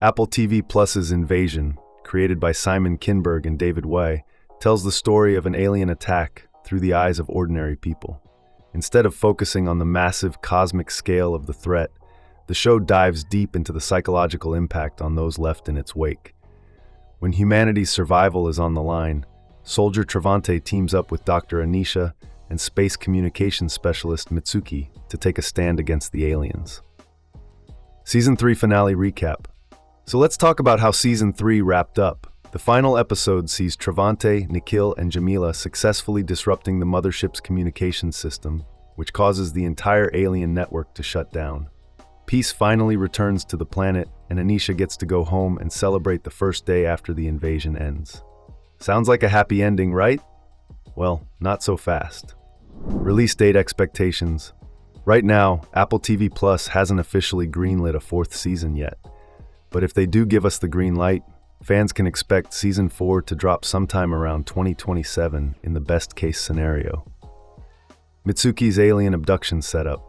Apple TV Plus's Invasion, created by Simon Kinberg and David Way, tells the story of an alien attack through the eyes of ordinary people. Instead of focusing on the massive cosmic scale of the threat, the show dives deep into the psychological impact on those left in its wake. When humanity's survival is on the line, Soldier Trevante teams up with Dr. Aneesha and space communications specialist Mitsuki to take a stand against the aliens. Season 3 finale recap. So let's talk about how Season 3 wrapped up. The final episode sees Trevante, Nikhil, and Jamila successfully disrupting the mothership's communications system, which causes the entire alien network to shut down. Peace finally returns to the planet, and Aneesha gets to go home and celebrate the first day after the invasion ends. Sounds like a happy ending, right? Well, not so fast. Release date expectations. Right now, Apple TV Plus hasn't officially greenlit a 4th season yet. But if they do give us the green light, fans can expect Season 4 to drop sometime around 2027 in the best-case scenario. Mitsuki's alien abduction setup.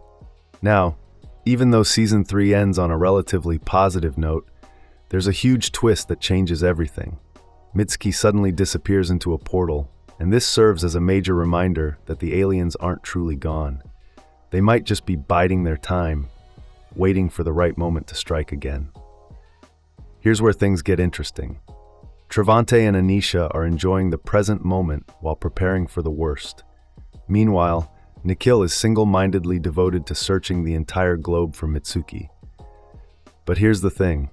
Now, even though Season 3 ends on a relatively positive note, there's a huge twist that changes everything. Mitsuki suddenly disappears into a portal, and this serves as a major reminder that the aliens aren't truly gone. They might just be biding their time, waiting for the right moment to strike again. Here's where things get interesting. Trevante and Aneesha are enjoying the present moment while preparing for the worst. Meanwhile, Nikhil is single-mindedly devoted to searching the entire globe for Mitsuki. But here's the thing.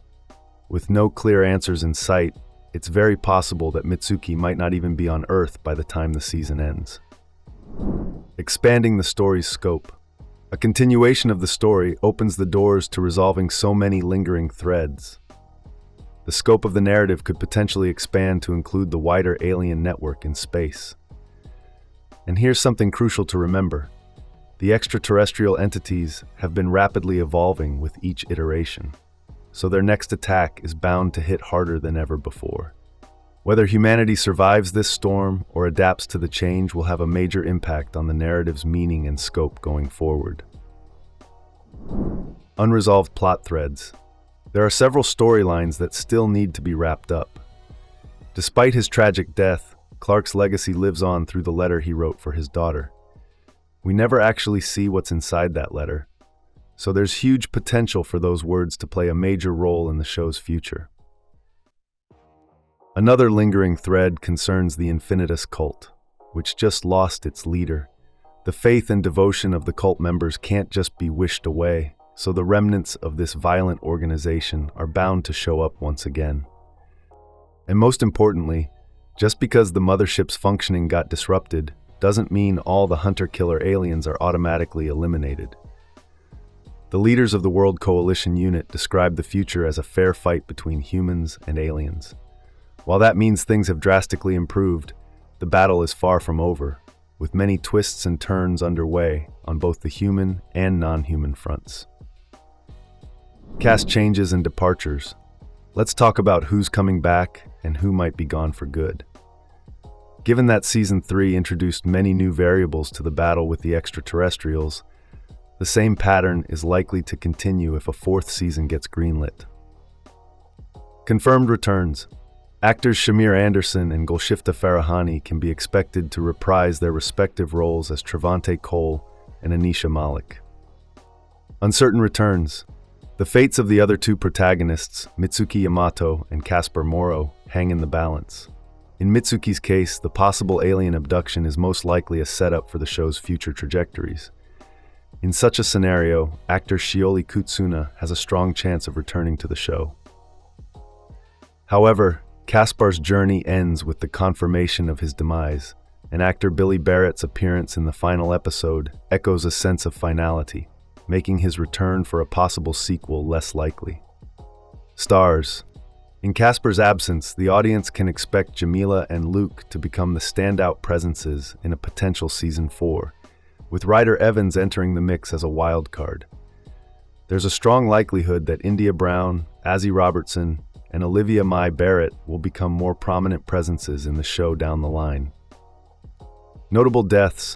With no clear answers in sight, it's very possible that Mitsuki might not even be on Earth by the time the season ends. Expanding the story's scope. A continuation of the story opens the doors to resolving so many lingering threads. The scope of the narrative could potentially expand to include the wider alien network in space. And here's something crucial to remember. The extraterrestrial entities have been rapidly evolving with each iteration, so their next attack is bound to hit harder than ever before. Whether humanity survives this storm or adapts to the change will have a major impact on the narrative's meaning and scope going forward. Unresolved plot threads. There are several storylines that still need to be wrapped up. Despite his tragic death, Clark's legacy lives on through the letter he wrote for his daughter. We never actually see what's inside that letter, so there's huge potential for those words to play a major role in the show's future. Another lingering thread concerns the Infinitus cult, which just lost its leader. The faith and devotion of the cult members can't just be wished away, so the remnants of this violent organization are bound to show up once again. And most importantly, just because the mothership's functioning got disrupted doesn't mean all the hunter-killer aliens are automatically eliminated. The leaders of the World Coalition unit describe the future as a fair fight between humans and aliens. While that means things have drastically improved, the battle is far from over, with many twists and turns underway on both the human and non-human fronts. Cast changes and departures. Let's talk about who's coming back and who might be gone for good. Given that Season 3 introduced many new variables to the battle with the extraterrestrials, the same pattern is likely to continue if a 4th season gets greenlit. Confirmed returns. Actors Shamir Anderson and Golshifta Farahani can be expected to reprise their respective roles as Trevante Cole and Aneesha Malik. Uncertain returns. The fates of the other two protagonists, Mitsuki Yamato and Caspar Moro, hang in the balance. In Mitsuki's case, the possible alien abduction is most likely a setup for the show's future trajectories. In such a scenario, actor Shioli Kutsuna has a strong chance of returning to the show. However, Caspar's journey ends with the confirmation of his demise, and actor Billy Barrett's appearance in the final episode echoes a sense of finality, making his return for a possible sequel less likely. Stars. In Caspar's absence, the audience can expect Jamila and Luke to become the standout presences in a potential Season 4, with Ryder Evans entering the mix as a wild card. There's a strong likelihood that India Brown, Azzy Robertson, and Olivia Mai Barrett will become more prominent presences in the show down the line. Notable deaths.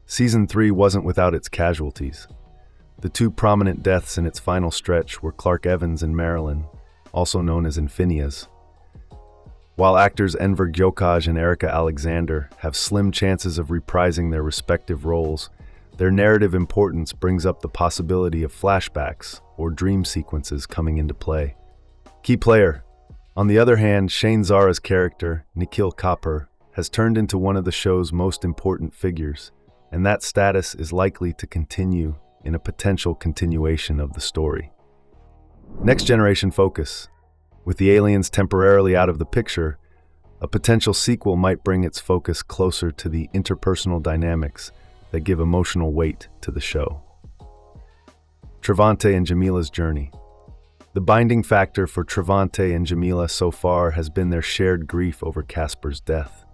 Season 3 wasn't without its casualties. The two prominent deaths in its final stretch were Clark Evans and Marilyn, also known as infinias. While actors Enver Gökaj and Erika Alexander have slim chances of reprising their respective roles, their narrative importance brings up the possibility of flashbacks or dream sequences coming into play. Key player. On the other hand, Shane Zara's character, Nikhil Kapur, has turned into one of the show's most important figures, and that status is likely to continue in a potential continuation of the story. Next generation focus. With the aliens temporarily out of the picture, a potential sequel might bring its focus closer to the interpersonal dynamics that give emotional weight to the show. Trevante and Jamila's journey. The binding factor for Trevante and Jamila so far has been their shared grief over Casper's death.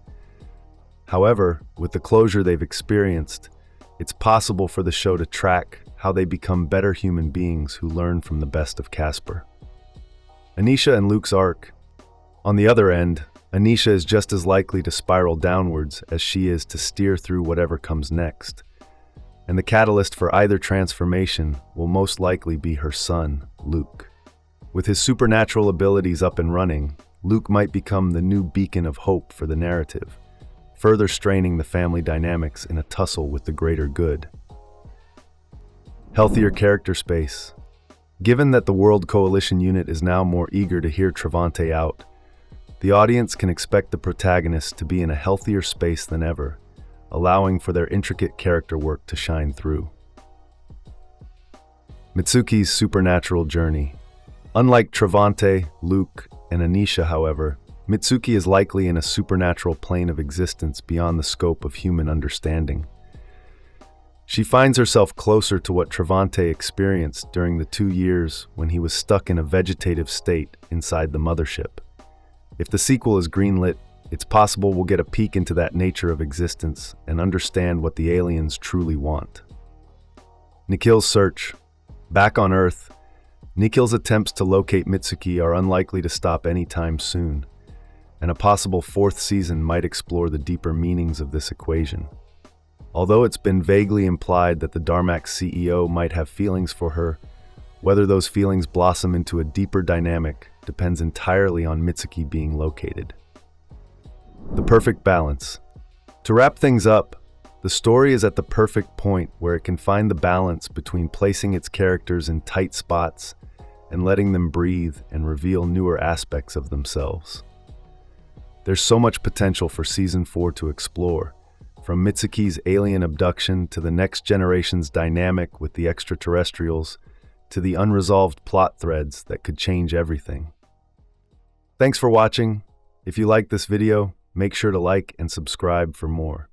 However, with the closure they've experienced, it's possible for the show to track how they become better human beings who learn from the best of Casper. Aneesha and Luke's arc. On the other end, Aneesha is just as likely to spiral downwards as she is to steer through whatever comes next. And the catalyst for either transformation will most likely be her son, Luke. With his supernatural abilities up and running, Luke might become the new beacon of hope for the narrative, further straining the family dynamics in a tussle with the greater good. Healthier character space. Given that the World Coalition unit is now more eager to hear Trevante out, the audience can expect the protagonist to be in a healthier space than ever, allowing for their intricate character work to shine through. Mitsuki's supernatural journey. Unlike Trevante, Luke, and Aneesha, however, Mitsuki is likely in a supernatural plane of existence beyond the scope of human understanding. She finds herself closer to what Trevante experienced during the 2 years when he was stuck in a vegetative state inside the mothership. If the sequel is greenlit, it's possible we'll get a peek into that nature of existence and understand what the aliens truly want. Nikhil's search. Back on Earth, Nikhil's attempts to locate Mitsuki are unlikely to stop anytime soon, and a possible 4th season might explore the deeper meanings of this equation. Although it's been vaguely implied that the Darmok CEO might have feelings for her, whether those feelings blossom into a deeper dynamic depends entirely on Mitsuki being located. The perfect balance. To wrap things up, the story is at the perfect point where it can find the balance between placing its characters in tight spots and letting them breathe and reveal newer aspects of themselves. There's so much potential for Season 4 to explore, from Mitsuki's alien abduction to the next generation's dynamic with the extraterrestrials, to the unresolved plot threads that could change everything. Thanks for watching. If you liked this video, make sure to like and subscribe for more.